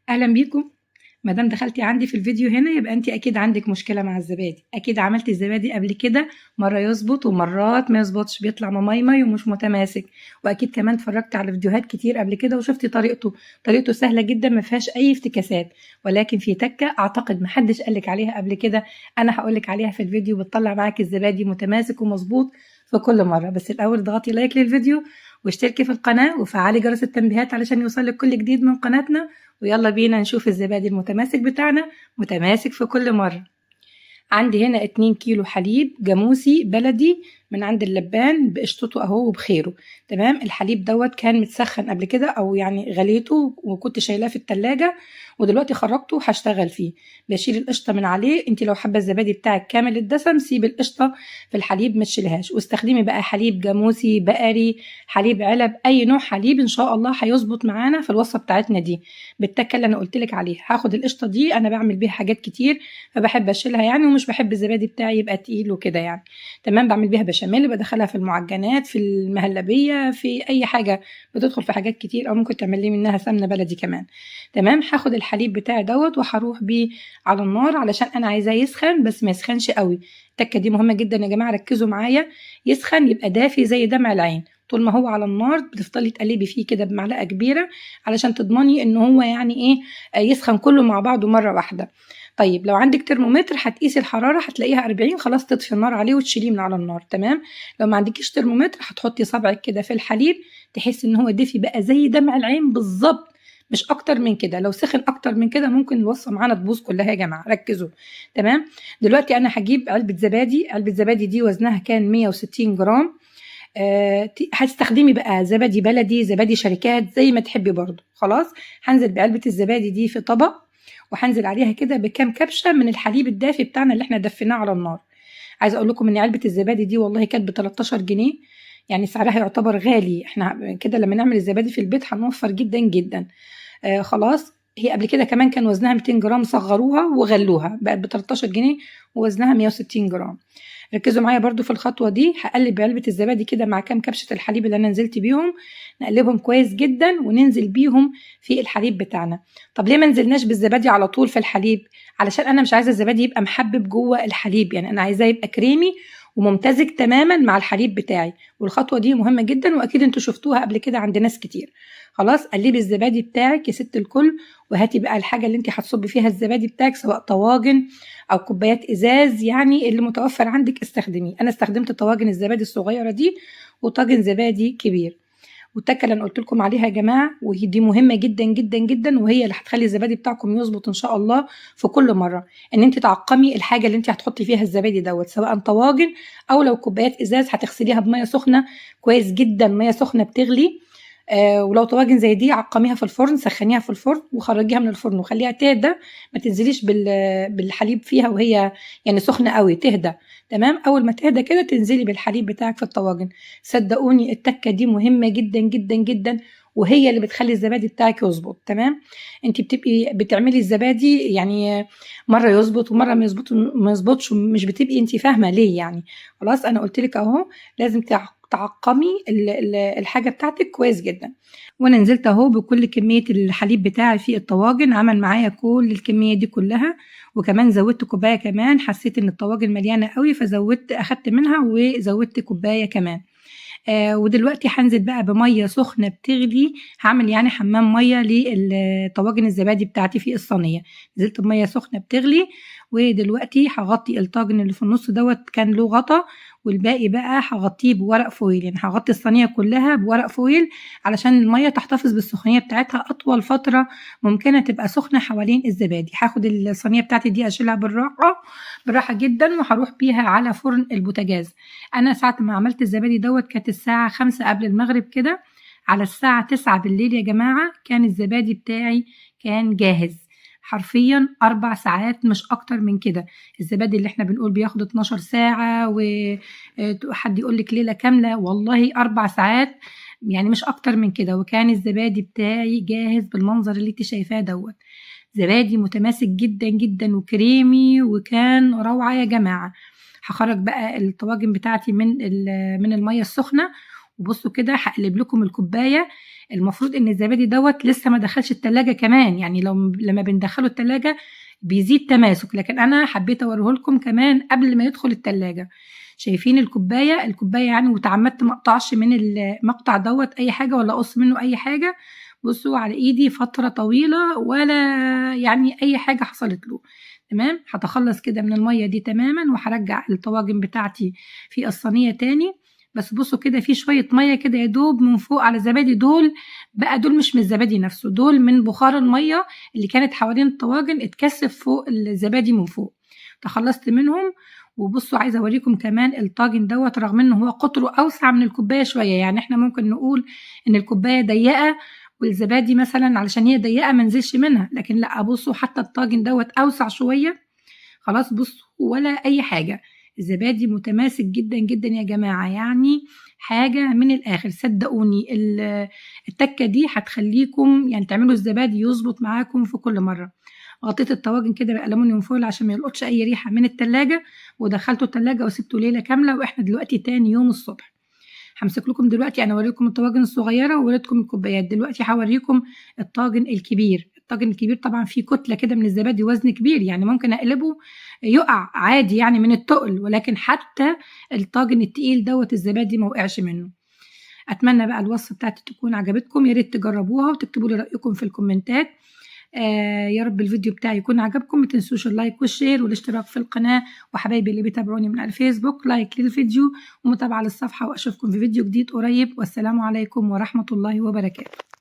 اهلا بيكم. ما دام دخلتي عندي في الفيديو هنا يبقى انت اكيد عندك مشكله مع الزبادي، اكيد عملتي الزبادي قبل كده، مره يظبط ومرات ما يظبطش، بيطلع مميمي ومش متماسك. واكيد كمان اتفرجت على فيديوهات كتير قبل كده وشفتي طريقته سهله جدا ما فيهاش اي افتكاسات، ولكن في تكه اعتقد محدش قالك عليها قبل كده. انا هقولك عليها في الفيديو، بتطلع معاكي الزبادي متماسك ومظبوط في كل مره. بس الاول اضغطي لايك للفيديو واشتركي في القناه وفعلي جرس التنبيهات علشان يوصلك كل جديد من قناتنا. ويلا بينا نشوف الزبادي المتماسك بتاعنا، متماسك في كل مرة. عندي هنا 2 كيلو حليب جاموسي بلدي من عند اللبان بقشطته اهو وبخيره. تمام. الحليب دوت كان متسخن قبل كده، او يعني غليته وكنت شايلاه في التلاجة ودلوقتي خرجته وهشتغل فيه. بشيل القشطه من عليه. انت لو حابه الزبادي بتاعك كامل الدسم سيبي القشطه في الحليب ما تشيلهاش، واستخدمي بقى حليب جاموسي بقري، حليب علب، اي نوع حليب ان شاء الله هيظبط معانا في الوصفه بتاعتنا دي بالتكه اللي انا قلت لك عليها. هاخد القشطه دي، انا بعمل بيها حاجات كتير فبحب اشيلها يعني، ومش بحب الزبادي بتاعي يبقى تقيل وكده يعني. تمام. بعمل بيها بشاميل، بدخلها في المعجنات، في المهلبيه، في اي حاجه، بتدخل في حاجات كتير، او ممكن تعملي منها سمنه بلدي كمان. تمام. هاخد الحليب بتاعي دوت وهروح بيه على النار علشان انا عايزاه يسخن بس ما يسخنش قوي. التكه دي مهمه جدا يا جماعه، ركزوا معايا. يسخن يبقى دافي زي دمع العين. طول ما هو على النار بتفضلي تقلبي فيه كده بمعلقه كبيره علشان تضمني ان هو يعني ايه، يسخن كله مع بعضه مره واحده. طيب لو عندك ترمومتر هتقيسي الحراره هتلاقيها 40، خلاص تطفي النار عليه وتشيليه من على النار. تمام. لو ما عندكيش ترمومتر هتحطي صبعك كده في الحليب تحسي ان هو دافي بقى زي دمع العين بالظبط، مش اكتر من كده. لو سخن اكتر من كده ممكن الوصفه معانا تبوظ كلها يا جماعه، ركزوا. تمام. دلوقتي انا هجيب علبه زبادي. علبه زبادي دي وزنها كان 160 جرام. هتستخدمي بقى زبادي بلدي، زبادي شركات، زي ما تحبي برضو. خلاص. هنزل بعلبة الزبادي دي في طبق، وهنزل عليها كده بكام كبشة من الحليب الدافي بتاعنا اللي احنا دفيناه على النار. عايزه اقول لكم ان علبة الزبادي دي والله كانت ب 13 جنيه، يعني سعرها يعتبر غالي. احنا كده لما نعمل الزبادي في البيت هنوفر جدا جدا. خلاص. هي قبل كده كمان كان وزنها 200 جرام، صغروها وغلوها بقت ب 13 جنيه ووزنها 160 جرام. ركزوا معايا برضو في الخطوة دي. هقلب علبة الزبادي كده مع كام كبشة الحليب اللي انا نزلت بيهم، نقلبهم كويس جدا وننزل بيهم في الحليب بتاعنا. طب ليه ما نزلناش بالزبادي على طول في الحليب؟ علشان انا مش عايزة الزبادي يبقى محبب جوه الحليب، يعني انا عايزاه يبقى كريمي وممتزج تماما مع الحليب بتاعي. والخطوة دي مهمة جدا واكيد انتوا شفتوها قبل كده عند ناس كتير. خلاص. قلبي الزبادي بتاعك يا ست الكل، وهاتي بقى الحاجة اللي انت هتصبي فيها الزبادي بتاعك، سواء طواجن او كوبايات ازاز، يعني اللي متوفر عندك استخدميه. انا استخدمت طواجن الزبادي الصغيره دي وطاجن زبادي كبير. والتكه اللي انا قلت لكم عليها يا جماعه وهي دي مهمه جدا جدا جدا، وهي اللي هتخلي الزبادي بتاعكم يظبط ان شاء الله في كل مره، ان انت تعقمي الحاجه اللي انت هتحطي فيها الزبادي دوت، سواء طواجن او لو كوبايات ازاز هتغسليها بميه سخنه كويس جدا، ميه سخنه بتغلي. ولو طواجن زي دي عقميها في الفرن، سخنيها في الفرن وخرجيها من الفرن وخليها تهدى. ما تنزليش بالحليب فيها وهي يعني سخنه قوي، تهدى. تمام. اول ما تهدى كده تنزلي بالحليب بتاعك في الطواجن. صدقوني التكه دي مهمه جدا جدا جدا، وهي اللي بتخلي الزبادي بتاعك يظبط. تمام. انت بتبقي بتعملي الزبادي يعني مره يظبط ومره ما يظبطش، مش بتبقي انت فاهمه ليه يعني. خلاص. انا قلت لك اهو لازم تعقمي الحاجه بتاعتك كويس جدا. وانا نزلت اهو بكل كميه الحليب بتاعي في الطواجن، عمل معايا كل الكميه دي كلها. وكمان زودت كوبايه كمان، حسيت ان الطواجن مليانه قوي فزودت، اخدت منها وزودت كوبايه كمان. ودلوقتي هنزل بقى بميه سخنه بتغلي، هعمل يعني حمام ميه للطواجن الزبادي بتاعتي في الصينيه. نزلت بميه سخنه بتغلي، ودلوقتي هغطي الطاجن اللي في النص دوت كان له غطا، والباقي بقى هغطيه بورق فويل، يعني هغطي الصينيه كلها بورق فويل علشان الميه تحتفظ بالسخونيه بتاعتها اطول فتره ممكنه تبقى سخنه حوالين الزبادي. هاخد الصينيه بتاعتي دي اشيلها بالراحه بالراحه جدا وهروح بيها على فرن البوتاجاز. انا ساعه ما عملت الزبادي دوت كانت الساعه 5 قبل المغرب كده، على الساعه 9 بالليل يا جماعه كان الزبادي بتاعي كان جاهز. حرفيا 4 ساعات مش اكتر من كده. الزبادي اللي احنا بنقول بياخد 12 ساعه وحد يقول لك ليله كامله، والله 4 ساعات يعني مش اكتر من كده، وكان الزبادي بتاعي جاهز بالمنظر اللي انت شايفاه دوت. زبادي متماسك جدا جدا وكريمي وكان روعه يا جماعه. هخرج بقى الطواجن بتاعتي من الميه السخنه، وبصوا كده هقلب لكم الكوبايه. المفروض ان الزبادي دوت لسه ما دخلش التلاجة كمان، يعني لما بندخله التلاجة بيزيد تماسك، لكن انا حبيت اوريه لكم كمان قبل ما يدخل التلاجة. شايفين الكوبايه يعني، وتعمدت ما اقطعش من المقطع دوت اي حاجه ولا اقص منه اي حاجه. بصوا على ايدي فتره طويله ولا يعني اي حاجه حصلت له. تمام، هتخلص كده من الميه دي تماما، وهرجع الطواجن بتاعتي في الصينيه تاني. بس بصوا كده في شويه ميه كده يا دوب من فوق على الزبادي، دول بقى دول مش من الزبادي نفسه، دول من بخار الميه اللي كانت حوالين الطواجن اتكثف فوق الزبادي من فوق. تخلصت منهم. وبصوا عايزه اوريكم كمان الطاجن دوت، رغم ان هو قطره اوسع من الكوبايه شويه، يعني احنا ممكن نقول ان الكوبايه ضيقه والزبادي مثلا علشان هي ضيقه ما نزلش منها، لكن لا، بصوا حتى الطاجن دوت اوسع شويه. خلاص بصوا ولا اي حاجه، الزبادي متماسك جدا جدا يا جماعه، يعني حاجه من الاخر. صدقوني التكه دي هتخليكم يعني تعملوا الزبادي يظبط معاكم في كل مره. غطيت الطواجن كده بألمونيوم فويل عشان ما يلقطش اي ريحه من التلاجة، ودخلته التلاجة وسبته ليله كامله، واحنا دلوقتي تاني يوم الصبح. همسك لكم دلوقتي، انا اوريكم الطواجن الصغيره ووريتكم الكوبايات، دلوقتي هوريكم الطاجن الكبير. الطاجن الكبير طبعا فيه كتله كده من الزبادي، وزن كبير، يعني ممكن اقلبه يقع عادي يعني من التقل، ولكن حتى الطاجن التقيل دوت الزبادي ما وقعش منه. اتمنى بقى الوصفه بتاعتي تكون عجبتكم، يا ريت تجربوها وتكتبوا لي رايكم في الكومنتات. يا رب الفيديو بتاعي يكون عجبكم، ما تنسوش اللايك والشير والاشتراك في القناة، وحبايبي اللي بيتابعوني من الفيسبوك لايك للفيديو ومتابعة للصفحة، واشوفكم في فيديو جديد قريب، والسلام عليكم ورحمة الله وبركاته.